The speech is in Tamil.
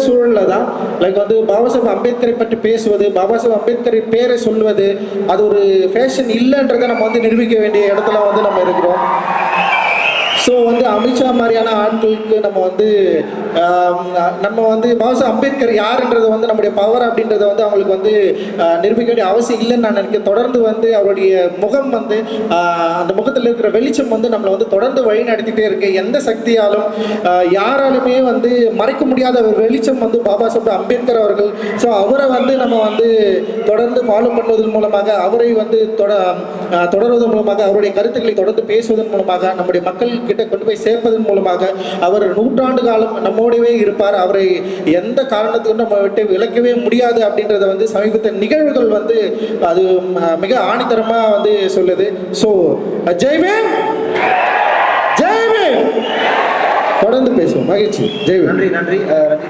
சூழலில் தான் லைக் வந்து பாபா சாஹேப் அம்பேத்கரை பற்றி பேசுவது, பாபா சாஹேப் அம்பேத்கரை பேரை சொல்வது அது ஒரு ஃபேஷன் இல்லைன்றதை நம்ம வந்து நிரூபிக்க வேண்டிய இடத்துல வந்து நம்ம இருக்கிறோம். ஸோ வந்து அமித்ஷா மாதிரியான ஆட்களுக்கு நம்ம வந்து பாபா சாஹேப் அம்பேத்கர் யாருன்றது வந்து நம்முடைய பவர் அப்படின்றத வந்து அவங்களுக்கு வந்து நிரூபிக்க வேண்டிய அவசியம் இல்லைன்னு நான் நினைக்கிறேன். தொடர்ந்து வந்து அவருடைய முகம் வந்து அந்த முகத்தில் இருக்கிற வெளிச்சம் வந்து நம்மளை வந்து தொடர்ந்து வழி நடத்திட்டே இருக்கு. எந்த சக்தியாலும் யாராலுமே வந்து மறைக்க முடியாத ஒரு வெளிச்சம் வந்து பாபா சாஹேப் அம்பேத்கர் அவர்கள். ஸோ அவரை வந்து நம்ம வந்து தொடர்ந்து ஃபாலோ பண்ணுவதன் மூலமாக, அவரை வந்து தொடர்வதன் மூலமாக, அவருடைய கருத்துக்களை தொடர்ந்து பேசுவதன் மூலமாக, நம்முடைய மக்கள் கிட்ட கொண்டு போய் சேர்ப்பதன் மூலமாக அவர் 100 ஆண்டு காலம் நம்மோடவே இருப்பார். அவரை எந்த காரணத்துக்கும் நம்ம விட்டு விலக்கவே முடியாது அப்படின்றத வந்து சமீபத்திய நிகழ்வுகள் வந்து அது மிக ஆணித்தரமா வந்து சொல்லுது. ஸோ ஜெய்பீம், ஜெய்பீம். தொடர்ந்து பேசுவோம். மகிழ்ச்சி. ஜெய்பீம். நன்றி.